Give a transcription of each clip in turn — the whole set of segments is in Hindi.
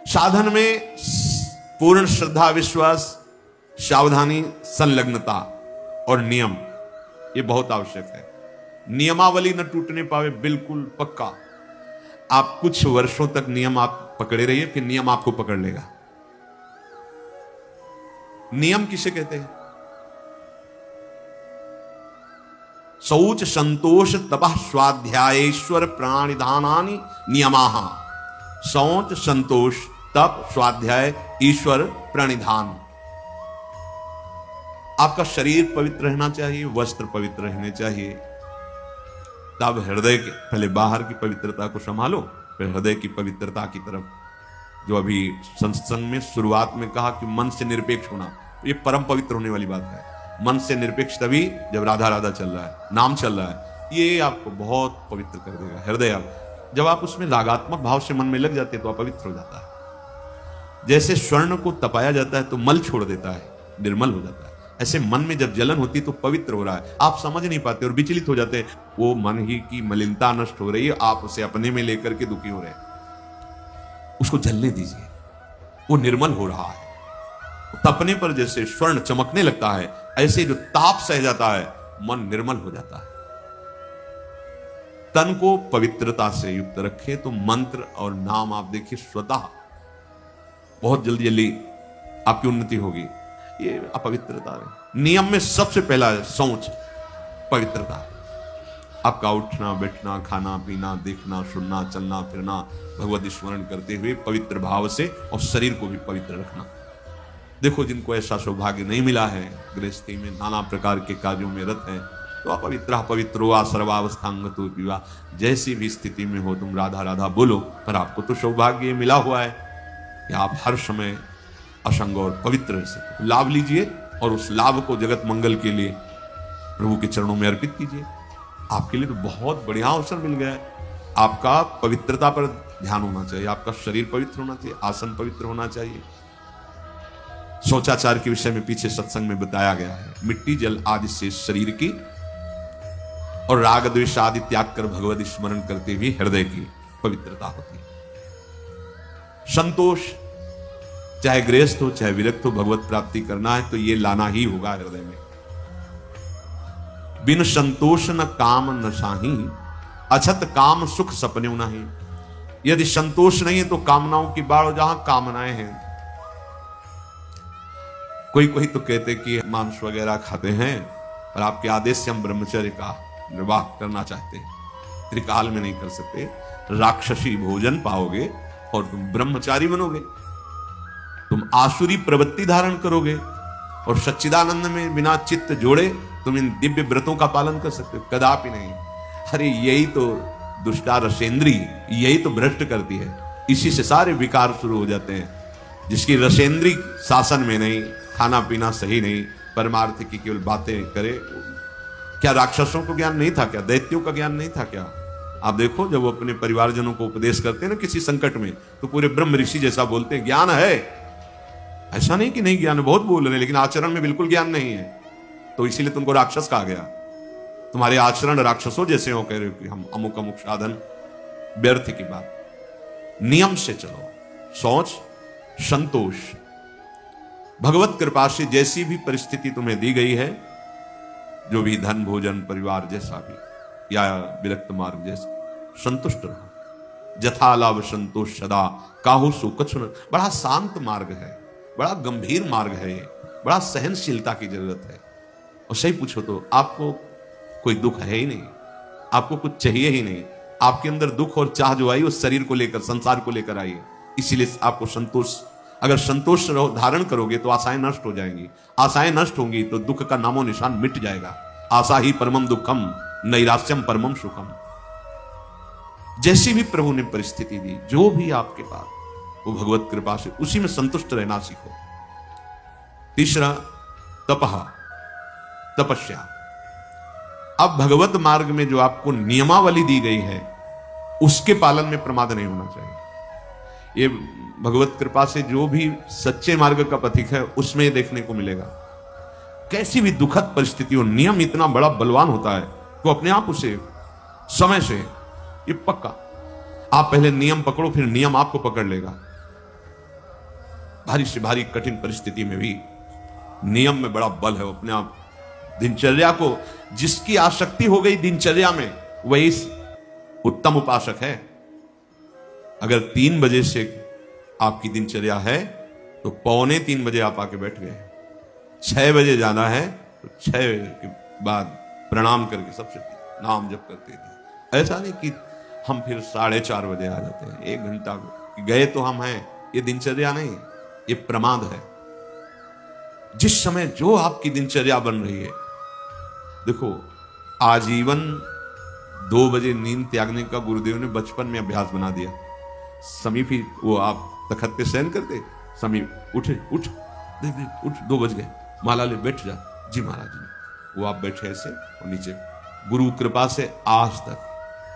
साधन में पूर्ण श्रद्धा, विश्वास, सावधानी, संलग्नता और नियम, ये बहुत आवश्यक है। नियमावली न टूटने पावे, बिल्कुल पक्का। आप कुछ वर्षों तक नियम आप पकड़े रहिए, फिर नियम आपको पकड़ लेगा। नियम किसे कहते हैं? शौच, संतोष, तपः, स्वाध्यायेश्वर प्राणिधानानि नियमाः। शौच, संतोष, तप, स्वाध्याय, ईश्वर, प्रणिधान। आपका शरीर पवित्र रहना चाहिए, वस्त्र पवित्र रहने चाहिए। तब हृदय के, पहले बाहर की पवित्रता को संभालो, फिर हृदय की पवित्रता की तरफ, जो अभी सत्संग में शुरुआत में कहा कि मन से निरपेक्ष होना, ये परम पवित्र होने वाली बात है। मन से निरपेक्ष तभी जब राधा राधा चल रहा है, नाम चल रहा है, ये आपको बहुत पवित्र कर देगा हृदय। आप जब आप उसमें रागात्मक भाव से मन में लग जाते हैं तो आप पवित्र हो जाता है। जैसे स्वर्ण को तपाया जाता है तो मल छोड़ देता है, निर्मल हो जाता है, ऐसे मन में जब जलन होती है तो पवित्र हो रहा है। आप समझ नहीं पाते और विचलित हो जाते हैं, वो मन ही की मलिनता नष्ट हो रही है, आप उसे अपने में लेकर के दुखी हो रहे हैं। उसको जलने दीजिए, वो निर्मल हो रहा है। तपने पर जैसे स्वर्ण चमकने लगता है, ऐसे जो ताप सह जाता है, मन निर्मल हो जाता है। तन को पवित्रता से युक्त रखे तो मंत्र और नाम आप देखिए स्वतः बहुत जल्दी जल्दी आपकी उन्नति होगी। ये अपवित्रता है। नियम में सबसे पहला है शौच, पवित्रता। आपका उठना, बैठना, खाना, पीना, देखना, सुनना, चलना, फिरना, भगवत स्मरण करते हुए पवित्र भाव से, और शरीर को भी पवित्र रखना। देखो, जिनको ऐसा सौभाग्य नहीं मिला है, गृहस्थी में नाना प्रकार के कार्यों में रत हैं, तो अपवित्रो सर्वावस्थांगतो विवाह, जैसी भी स्थिति में हो तुम राधा राधा बोलो, पर आपको तो सौभाग्य मिला हुआ है कि आप हर समय असंग और पवित्र रह सके। लाभ लीजिए और उस लाभ को जगत मंगल के लिए प्रभु के चरणों में अर्पित कीजिए। आपके लिए तो बहुत बढ़िया अवसर मिल गया है। आपका पवित्रता पर ध्यान होना चाहिए, आपका शरीर पवित्र होना चाहिए, आसन पवित्र होना चाहिए। शौचाचार के विषय में पीछे सत्संग में बताया गया है। मिट्टी जल आदि से शरीर की और राग द्वेष आदि त्याग कर भगवत स्मरण करते हुए हृदय की पवित्रता होती है। संतोष, चाहे गृहस्थ हो चाहे विरक्त हो, भगवत प्राप्ति करना है तो ये लाना ही होगा हृदय में। बिन संतोष न काम न साही, अछत काम सुख सपने नहीं। यदि संतोष नहीं है तो कामनाओं की बाढ़, जहां कामनाएं हैं। कोई कोई तो कहते कि मांस वगैरह खाते हैं और आपके आदेश से हम ब्रह्मचर्य का निर्वाह करना चाहते हैं, त्रिकाल में नहीं कर सकते। राक्षसी भोजन पाओगे और तुम ब्रह्मचारी बनोगे, तुम आसुरी प्रवृत्ति धारण करोगे, और सच्चिदानंद में बिना चित्त जोड़े तुम इन दिव्य व्रतों का पालन कर सकते हो? कदापि नहीं। अरे यही तो दुष्टा रसेंद्री, यही तो भ्रष्ट करती है। इसी से सारे विकार शुरू हो जाते हैं। जिसकी रसेंद्री शासन में नहीं, खाना पीना सही नहीं, परमार्थ की केवल बातें करे। क्या राक्षसों को ज्ञान नहीं था क्या? दैत्यों का ज्ञान नहीं था क्या? आप देखो, जब वो अपने परिवारजनों को उपदेश करते हैं ना किसी संकट में, तो पूरे ब्रह्म ऋषि जैसा बोलते हैं, ज्ञान है। ऐसा नहीं कि नहीं ज्ञान है, बहुत बोल रहे हैं, लेकिन आचरण में बिल्कुल ज्ञान नहीं है, तो इसीलिए तुमको राक्षस कहा गया। तुम्हारे आचरण राक्षसों जैसे हो, कह रहे हो कि हम अमुक अमुक साधन, व्यर्थ की बात। नियम से चलो। शौच, संतोष, भगवत कृपा से जैसी भी परिस्थिति तुम्हें दी गई है, जो भी धन, भोजन, परिवार जैसा भी, या विरक्त मार्ग जैसा, संतुष्ट रहो। जथा लाभ संतोष सदा काहू सो कछु न। बड़ा शांत मार्ग है, बड़ा गंभीर मार्ग है, बड़ा सहनशीलता की जरूरत है। और सही पूछो तो आपको कोई दुख है ही नहीं, आपको कुछ चाहिए ही नहीं। आपके अंदर दुख और चाह जो आई, उस शरीर को लेकर, संसार को लेकर आई है। इसीलिए आपको संतोष, अगर संतोष धारण करोगे तो आशाएं नष्ट हो जाएंगी। आशाएं नष्ट होंगी तो दुख का नामो निशान मिट जाएगा। आशा ही परमम दुखम, नैराश्यम परमम सुखम। जैसी भी प्रभु ने परिस्थिति दी, जो भी आपके पास, वो भगवत कृपा से उसी में संतुष्ट रहना सीखो। तीसरा, तपः, तपस्या। अब भगवत मार्ग में जो आपको नियमावली दी गई है, उसके पालन में प्रमाद नहीं होना चाहिए। ये भगवत कृपा से जो भी सच्चे मार्ग का पथिक है, उसमें देखने को मिलेगा। कैसी भी दुखद परिस्थिति हो, नियम इतना बड़ा बलवान होता है तो अपने आप उसे समय से, ये पक्का, आप पहले नियम पकड़ो, फिर नियम आपको पकड़ लेगा। भारी से भारी कठिन परिस्थिति में भी नियम में बड़ा बल है। वो अपने आप दिनचर्या को, जिसकी आसक्ति हो गई दिनचर्या में, वही उत्तम उपासक है। अगर 3 बजे से आपकी दिनचर्या है तो 2:45 बजे आप आके बैठ गए। 6 बजे जाना है तो 6 बजे के बाद प्रणाम करके सबसे नाम जप करते थे। ऐसा नहीं कि हम फिर 4:30 बजे आ जाते हैं, 1 घंटा गए तो हम हैं। ये दिनचर्या नहीं, ये प्रमाद है। जिस समय जो आपकी दिनचर्या बन रही है, देखो आजीवन 2 बजे नींद त्यागने का गुरुदेव ने बचपन में अभ्यास बना दिया। समीप ही वो आप तखत पे शयन करते, समीप उठ देख उठ 2 बज गए, माला ले बैठ जा। जी महाराज जी। वो आप बैठे ऐसे और नीचे, गुरु कृपा से आज तक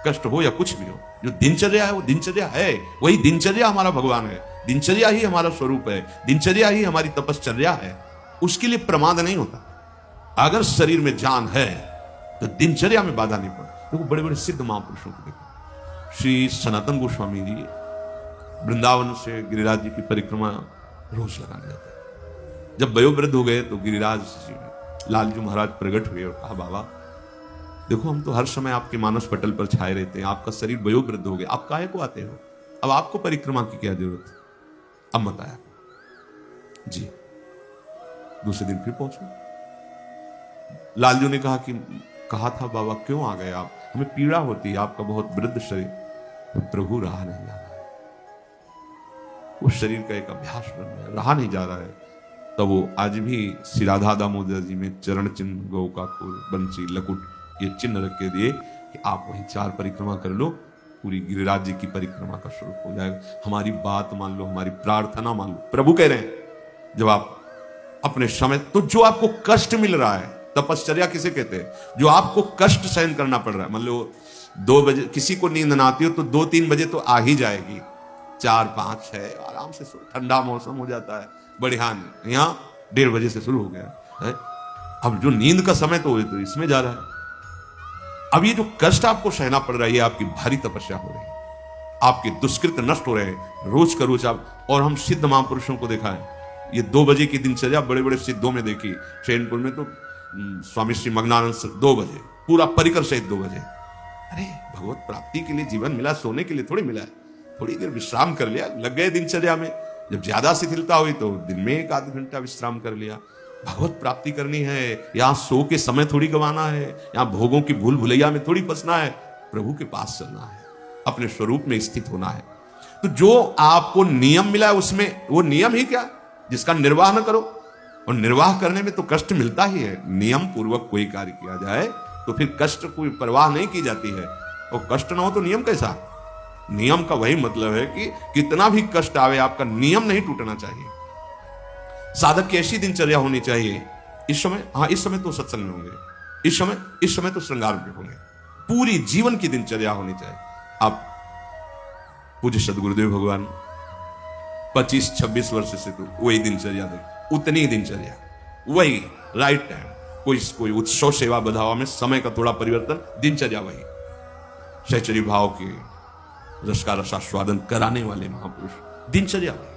कष्ट हो या कुछ भी हो, जो दिनचर्या है वो दिनचर्या है। वही दिनचर्या हमारा भगवान है, दिनचर्या ही हमारा स्वरूप है, दिनचर्या ही हमारी तपश्चर्या है। उसके लिए प्रमाद नहीं होता। अगर शरीर में जान है तो दिनचर्या में बाधा नहीं पड़ती। देखो बड़े बड़े सिद्ध महापुरुषों को देखो। श्री सनातन गोस्वामी जी वृंदावन से गिरिराज जी की परिक्रमा रोज लगाने जाते हैं। जब वयोवृद्ध हो गए तो गिरिराज जी लालजू महाराज प्रकट हुए और कहा, बाबा देखो हम तो हर समय आपके मानस पटल पर छाए रहते हैं, आपका शरीर वयोवृद्ध हो गया, आप काहे को आते हो? अब आपको परिक्रमा की क्या जरूरत है? अब मत आया जी। दूसरे दिन फिर पहुंचे। लालजू ने कहा था बाबा क्यों आ गए आप? हमें पीड़ा होती है, आपका बहुत वृद्ध शरीर। तो प्रभु रहा नहीं जा रहा है, वो शरीर का एक अभ्यास बन गया, रहा नहीं जा रहा है। तब वो आज भी श्री राधा दामोदर जी में चरण चिन्ह, गौ का फूल, बंसी, लकुट, ये चिन्ह रख के दिए कि आप वही 4 परिक्रमा कर लो, पूरी गिरिराज जी की परिक्रमा का स्वरूप हो जाएगा। हमारी बात मान लो, हमारी प्रार्थना मान लो। प्रभु कह रहे हैं जब आप अपने समय, तो जो आपको कष्ट मिल रहा है, तपश्चर्या किसे कहते हैं? जो आपको कष्ट सहन करना पड़ रहा है। मान लो 2 बजे किसी को नींद ना आती हो तो 2-3 बजे तो आ ही जाएगी। 4-5-6 आराम से सो, ठंडा मौसम हो जाता है, बढ़िया। यहाँ 1:30 बजे से शुरू हो गया है। अब जो नींद का समय तो इसमें जा रहा है। अब ये जो कष्ट आपको सहना पड़ रहा है, ये आपकी भारी तपस्या हो रही है, आपके दुष्कृत नष्ट हो रहे हैं रोज का रोज आप। और हम सिद्ध महापुरुषों को देखा है, ये 2 बजे की दिनचर्या बड़े बड़े सिद्धों में देखी। चैनपुर में तो स्वामी श्री मग्नानंद 2 बजे पूरा परिकर सहित 2 बजे। अरे भगवत प्राप्ति के लिए जीवन मिला, सोने के लिए थोड़ी मिला है। थोड़ी देर विश्राम कर लिया, लग गए दिनचर्या में। जब ज्यादा शिथिलता हुई तो दिन में 1-आध घंटा विश्राम कर लिया। भगवत प्राप्ति करनी है, यहाँ सो के समय थोड़ी गंवाना है, यहाँ भोगों की भूल भुलैया में थोड़ी फंसना है। प्रभु के पास चलना है, अपने स्वरूप में स्थित होना है। तो जो आपको नियम मिला है उसमें, वो नियम ही क्या जिसका निर्वाह न करो। और निर्वाह करने में तो कष्ट मिलता ही है। नियम पूर्वक कोई कार्य किया जाए तो फिर कष्ट कोई परवाह नहीं की जाती है। और कष्ट ना हो तो नियम कैसा? नियम का वही मतलब है कि कितना भी कष्ट आवे, आपका नियम नहीं टूटना चाहिए। साधक की ऐसी दिनचर्या होनी चाहिए। इस समय, हाँ इस समय तो सत्संग में होंगे, इस समय तो श्रृंगार में होंगे। पूरी जीवन की दिनचर्या होनी चाहिए। आप पूज्य सदगुरुदेव भगवान 25-26 वर्ष से तो वही दिनचर्या देख, उतनी दिनचर्या, वही राइट टाइम। कोई उत्सव सेवा बधावा में समय का थोड़ा परिवर्तन, दिनचर्या वही। सहचरी भाव के रस का रसास्वादन कराने वाले महापुरुष, दिनचर्या वही।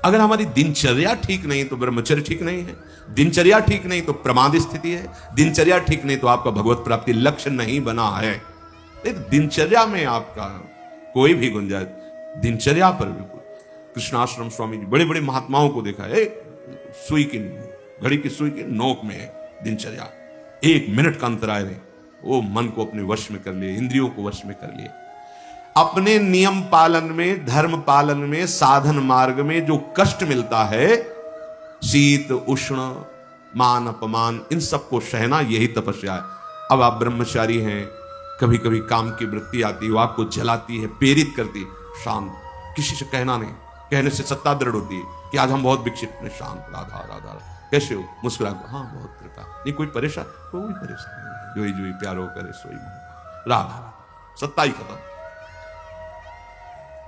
अगर हमारी दिनचर्या ठीक नहीं तो ब्रह्मचर्य ठीक नहीं है, दिनचर्या ठीक नहीं तो प्रमाद स्थिति है, दिनचर्या ठीक नहीं तो आपका भगवत प्राप्ति लक्ष्य नहीं बना है। दिनचर्या में आपका कोई भी गुंजाइश, दिनचर्या पर बिल्कुल। कृष्णाश्रम स्वामी जी बड़े बड़े महात्माओं को देखा है, सुई की घड़ी की सुई की नोक में है दिनचर्या। 1 मिनट का अंतराय रहे, वो मन को अपने वश में कर लिए, इंद्रियों को वश में कर लिए। अपने नियम पालन में, धर्म पालन में, साधन मार्ग में जो कष्ट मिलता है, शीत उष्ण, मान अपमान, इन सबको सहना, यही तपस्या है। अब आप ब्रह्मचारी हैं, कभी कभी काम की वृत्ति आती है, वो आपको जलाती है, प्रेरित करती है। शांत, किसी से कहना नहीं, कहने से सत्ता दृढ़ होती है कि आज हम बहुत विक्षिप्त हैं। शांत, राधा राधा, कैसे हो? मुस्कुरा को, हाँ बहुत कृपा। नहीं कोई परेशान, कोई परेशान नहीं, जोई जोई प्यारो करे सोई, राधा राधा, सत्ता ही खत्म।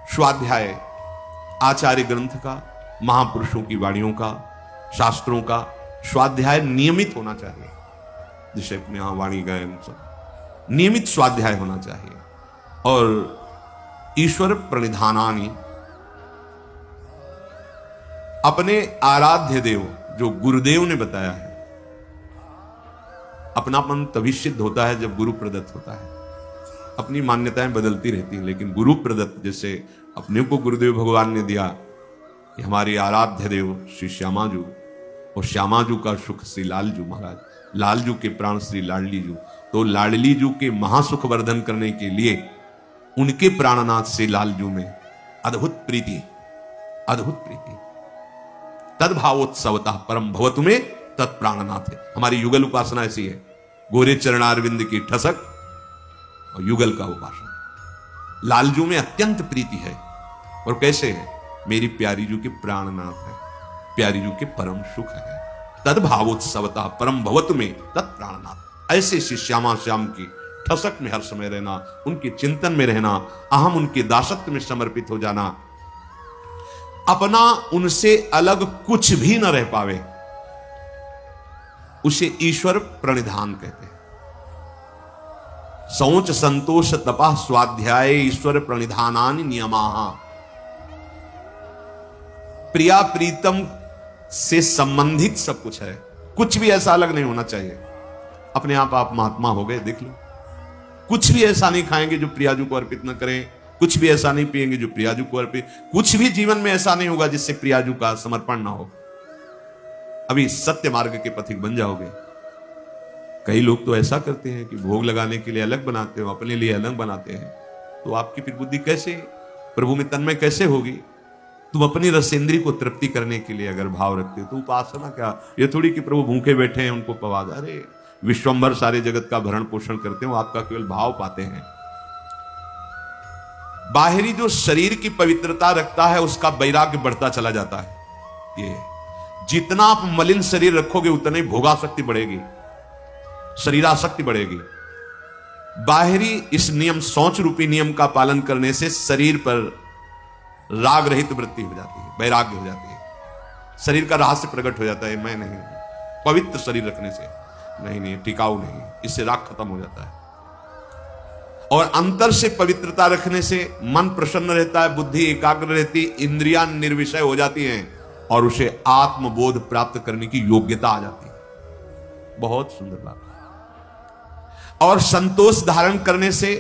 स्वाध्याय आचार्य ग्रंथ का, महापुरुषों की वाणियों का, शास्त्रों का स्वाध्याय नियमित होना चाहिए। जैसे अपने यहां वाणी गायन सब नियमित स्वाध्याय होना चाहिए। और ईश्वर प्रणिधानानि, अपने आराध्य देव जो गुरुदेव ने बताया है, अपनापन तभी सिद्ध होता है जब गुरु प्रदत्त होता है। अपनी मान्यताएं बदलती रहती हैं, लेकिन गुरु प्रदत्त जैसे अपने को गुरुदेव भगवान ने दिया कि हमारे आराध्य देव श्री श्यामाजू, और श्यामाजू का सुख श्री लालजू महाराज, लालजू के प्राण श्री लाडली जू। तो लाडली जू के महासुख वर्धन करने के लिए उनके प्राणनाथ श्री लालजू में अद्भुत प्रीति, अद्भुत प्रीति। तद्भावोत्सवता परम भवतु में तत्प्राणनाथ है। हमारी युगल उपासना ऐसी है, गोरे चरणारविंद की ठसक और युगल का उपासना। लालजू में अत्यंत प्रीति है। और कैसे है? मेरी प्यारी जू के प्राणनाथ है, प्यारी जू के परम सुख है। तद्भावोत्सवता परम भवतु में तत्प्राणनाथ। ऐसे श्री श्यामा श्याम की ठसक में हर समय रहना, उनके चिंतन में रहना, अहम उनके दासत्व में समर्पित हो जाना, अपना उनसे अलग कुछ भी न रह पावे, उसे ईश्वर प्रणिधान कहते हैं। सौच संतोष तपा स्वाध्याय ईश्वर प्रणिधानानि नियमाः। प्रिया प्रीतम से संबंधित सब कुछ है, कुछ भी ऐसा अलग नहीं होना चाहिए। अपने आप महात्मा हो गए, देख लो। कुछ भी ऐसा नहीं खाएंगे जो प्रियाजू को अर्पित न करें, कुछ भी ऐसा नहीं पिएंगे जो प्रियाजू को अर्पित, कुछ भी जीवन में ऐसा नहीं होगा जिससे प्रियाजू का समर्पण ना हो। अभी सत्य मार्ग के पथिक बन जाओगे। कई लोग तो ऐसा करते हैं कि भोग लगाने के लिए अलग बनाते हो, अपने लिए अलग बनाते हैं। तो आपकी फिर बुद्धि कैसे प्रभु में तन्मय कैसे होगी? तुम अपनी रसेंद्री को तृप्ति करने के लिए अगर भाव रखते हो तो उपासना क्या? ये थोड़ी कि प्रभु भूखे बैठे हैं उनको पवा दे। अरे विश्वंभर सारे जगत का भरण पोषण करते हो, आपका केवल भाव पाते हैं। बाहरी जो शरीर की पवित्रता रखता है उसका वैराग्य बढ़ता चला जाता है। ये जितना आप मलिन शरीर रखोगे उतने भोगासक्ति बढ़ेगी, शरीरासक्ति बढ़ेगी। बाहरी इस नियम, शौच रूपी नियम का पालन करने से शरीर पर राग रहित वृत्ति हो जाती है, वैराग्य हो जाती है। शरीर का रहस्य प्रकट हो जाता है, मैं नहीं। पवित्र शरीर रखने से नहीं, टिकाऊ नहीं, इससे राग खत्म हो जाता है। और अंतर से पवित्रता रखने से मन प्रसन्न रहता है, बुद्धि एकाग्र रहती, इंद्रियां निर्विषय हो जाती हैं और उसे आत्मबोध प्राप्त करने की योग्यता आ जाती है। बहुत सुंदर बात। और संतोष धारण करने से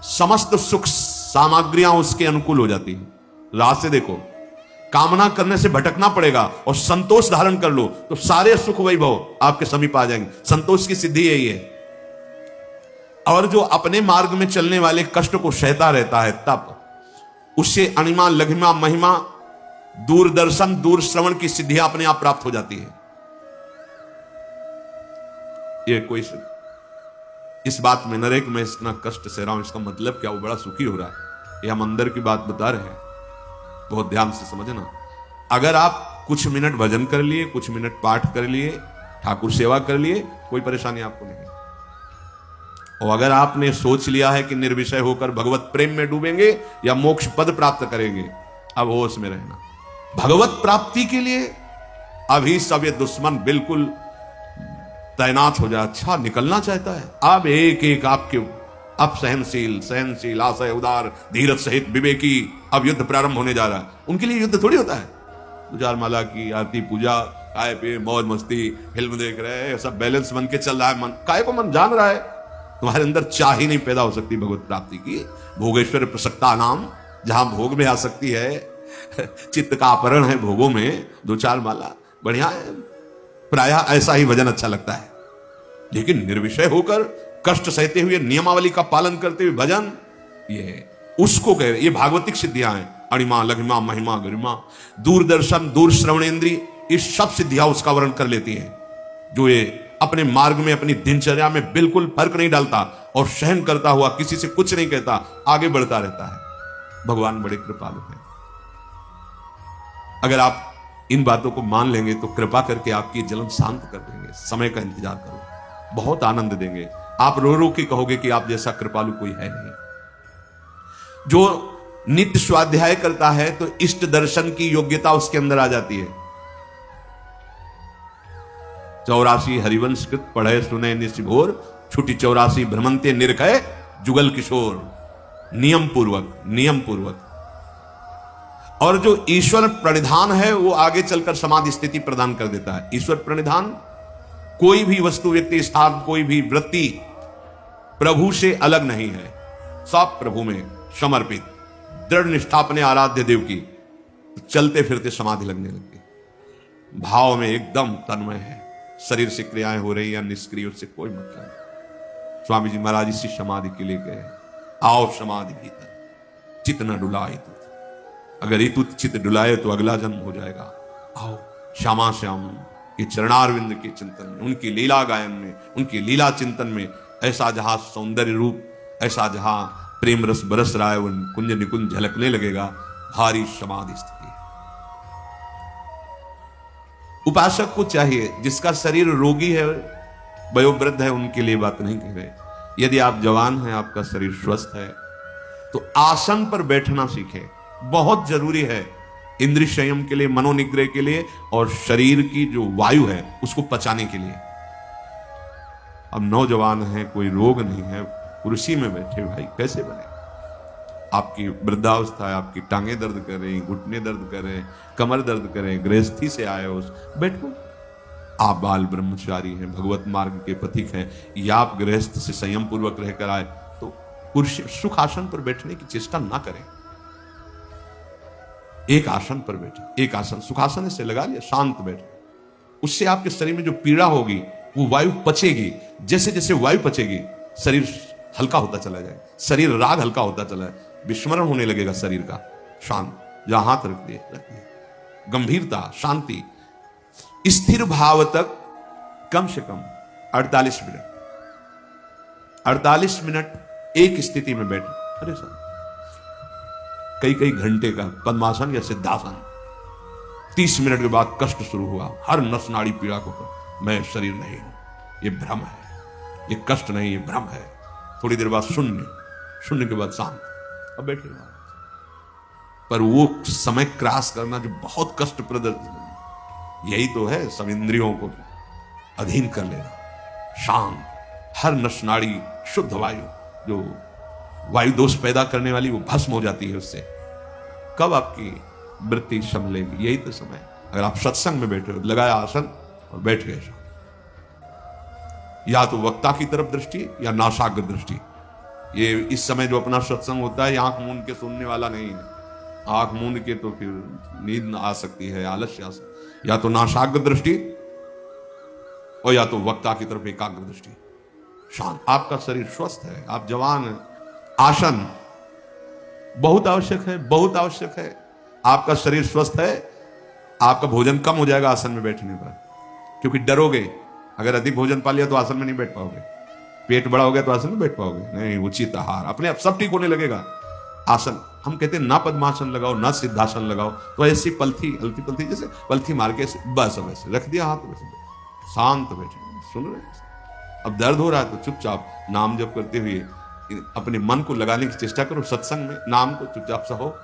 समस्त सुख सामग्रियां उसके अनुकूल हो जाती हैं। राह से देखो, कामना करने से भटकना पड़ेगा और संतोष धारण कर लो तो सारे सुख वैभव आपके समीप आ जाएंगे। संतोष की सिद्धि यही है। और जो अपने मार्ग में चलने वाले कष्ट को सहता रहता है, तब उससे अणिमा लघिमा महिमा दूरदर्शन दूर श्रवण की सिद्धियां अपने आप प्राप्त हो जाती है। ये कोई इस बात में नरे कि मैं इतना कष्ट सह रहा हूं, इसका मतलब क्या? वो बड़ा सुखी हो रहा है। ये हम अंदर की बात बता रहे हैं, बहुत ध्यान से समझना। अगर आप कुछ मिनट भजन कर लिए, कुछ मिनट पाठ कर लिए, ठाकुर सेवा कर लिए, कोई परेशानी आपको नहीं। और अगर आपने सोच लिया है कि निर्विषय होकर भगवत प्रेम में डूबेंगे या मोक्ष पद प्राप्त करेंगे, अब होश में रहना। भगवत प्राप्ति के लिए अभी सब ये दुश्मन बिल्कुल तैनात हो जाए। अच्छा निकलना चाहता है, अब एक एक आपके, अब सहनशील आशय उदार धीरज सहित विवेकी, अब युद्ध प्रारंभ होने जा रहा है। उनके लिए युद्ध थोड़ी होता है। पूजा माला की आरती, पूजा, खाए पिए, मौज मस्ती, फिल्म देख रहे हैं, सब बैलेंस बन के चल रहा है। मन काय को मन जान रहा है, तुम्हारे अंदर चाह ही नहीं पैदा हो सकती भगवत प्राप्ति की। भोगेश्वर प्रसक्ता नाम, जहां भोग में आ सकती है, चित्त का अपहरण है भोगों में, दो चार माला बढ़िया है। प्रायः ऐसा ही भजन अच्छा लगता है। लेकिन निर्विषय होकर कष्ट सहते हुए नियमावली का पालन करते हुए भजन, ये उसको कह रहे, ये भागवतिक सिद्धियां हैं। अणिमा लघिमा महिमा गरिमा दूरदर्शन दूर श्रवणेन्द्रिय, ये सब सिद्धियां उसका वर्ण कर लेती हैं। जो ये अपने मार्ग में अपनी दिनचर्या में बिल्कुल फर्क नहीं डालता और सहन करता हुआ किसी से कुछ नहीं कहता, आगे बढ़ता रहता है। भगवान बड़े कृपालु हैं। अगर आप इन बातों को मान लेंगे तो कृपा करके आपकी जलन शांत कर देंगे। समय का इंतजार करो, बहुत आनंद देंगे। आप रो रो के कहोगे कि आप जैसा कृपालु कोई है नहीं। जो नित्य स्वाध्याय करता है तो इष्ट दर्शन की योग्यता उसके अंदर आ जाती है। 84 हरिवंश कृत पढ़े सुने निशिभोर, छुटी 84 भ्रमंते निरखय जुगल किशोर। नियम पूर्वक और जो ईश्वर प्रणिधान है वो आगे चलकर समाधि स्थिति प्रदान कर देता है। ईश्वर प्रणिधान कोई भी वस्तु, व्यक्ति, स्थान, कोई भी वृत्ति प्रभु से अलग नहीं है, सब प्रभु में समर्पित, दृढ़ निष्ठा अपने आराध्य देव की, तो चलते फिरते समाधि लगने लगती, भाव में एकदम तन्मय है। शरीर से क्रियाएं हो रही या निष्क्रिय, उससे कोई मतलब नहीं। स्वामी जी महाराज इसी समाधि के लिए गए, आओ समाधि भीतर, चित न डुलाए तू, अगर इतु चित डुलाए तो अगला जन्म हो जाएगा। आओ श्यामा श्याम के चरणारविंद के चिंतन में, उनकी लीला गायन में, उनकी लीला चिंतन में, ऐसा जहां सौंदर्य रूप, ऐसा जहां प्रेम रस बरस रहा है, वो कुंज निकुंज झलकने लगेगा, भारी समाधि स्थिति। उपासक को चाहिए, जिसका शरीर रोगी है, वयोवृद्ध है, उनके लिए बात नहीं कह रहे। यदि आप जवान हैं, आपका शरीर स्वस्थ है, तो आसन पर बैठना सीखें, बहुत जरूरी है इंद्रिय संयम के लिए, मनोनिग्रह के लिए, और शरीर की जो वायु है उसको पचाने के लिए। अब नौजवान है, कोई रोग नहीं है, कुर्सी में बैठे भाई कैसे बने? आपकी वृद्धावस्था है, आपकी टांगे दर्द कर रही, घुटने दर्द कर रहे, कमर दर्द कर रहे, गृहस्थी से आए हो, बैठो। आप बाल ब्रह्मचारी हैं, भगवत मार्ग के पथिक हैं, या आप गृहस्थ से संयम पूर्वक रहकर आए, तो कुर्सी सुख आसन पर बैठने की चेष्टा ना करें। एक आसन पर बैठे, एक आसन सुखासन से लगा लिया, शांत बैठे, उससे आपके शरीर में जो पीड़ा होगी वो वायु पचेगी। जैसे जैसे वायु पचेगी शरीर हल्का होता चला जाए, शरीर राग हल्का होता चला जाए, विस्मरण होने लगेगा शरीर का। शांत, जहां हाथ रख दिए, गंभीरता, शांति, स्थिर भाव तक कम से कम 48 मिनट, 48 मिनट एक स्थिति में बैठे। अरे सर, कई कई घंटे का पद्मासन या सिद्धासन, 30 मिनट के बाद कष्ट शुरू हुआ, हर नस नाड़ी पीड़ा को, मैं शरीर नहीं हूं, ये भ्रम है, ये कष्ट नहीं, ये भ्रम है। थोड़ी देर बाद शून्य, शून्य के बाद शांत, अब बैठे। पर वो समय क्रॉस करना जो बहुत कष्टप्रद, यही तो है सब इंद्रियों को अधीन कर लेना, शांत, हर नस नाड़ी शुद्ध वायु, जो वायु दोष पैदा करने वाली, वो भस्म हो जाती है उससे। कब आपकी वृत्ति संभलेगी? यही तो समय। अगर आप सत्संग में बैठे हो, लगाया आसन और बैठ गए, या तो वक्ता की तरफ दृष्टि या नासाग्र दृष्टि। ये इस समय जो अपना सत्संग होता है, आंख मूंद के सुनने वाला नहीं है। आंख मूंद के तो फिर नींद आ सकती है, आलस्य आ सकती है। या तो नासाग्र दृष्टि और या तो वक्ता की तरफ एकाग्र दृष्टि। शांत, आपका शरीर स्वस्थ है, आप जवान हैं। आसन बहुत आवश्यक है, बहुत आवश्यक है। आपका शरीर स्वस्थ है, आपका भोजन कम हो जाएगा आसन में बैठने पर, क्योंकि डरोगे। अगर अधिक भोजन पा लिया तो आसन में नहीं बैठ पाओगे, पेट बड़ा हो गया तो आसन में बैठ पाओगे नहीं। उचित आहार, अपने आप सब ठीक होने लगेगा। आसन, हम कहते हैं ना पद्मासन लगाओ ना सिद्धासन लगाओ, तो ऐसी पलथी, हल्की पलथी, जैसे पलथी मार के बस वैसे रख दिया हाथ, वैसे शांत बैठे, सुन रहे। अब दर्द हो रहा है तो चुपचाप नाम जप करते हुए अपने मन को लगाने की चेष्टा करो। सत्संग में नाम को चुपचाप सहो,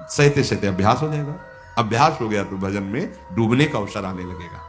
सहते सहते अभ्यास हो जाएगा। अभ्यास हो गया तो भजन में डूबने का अवसर आने लगेगा।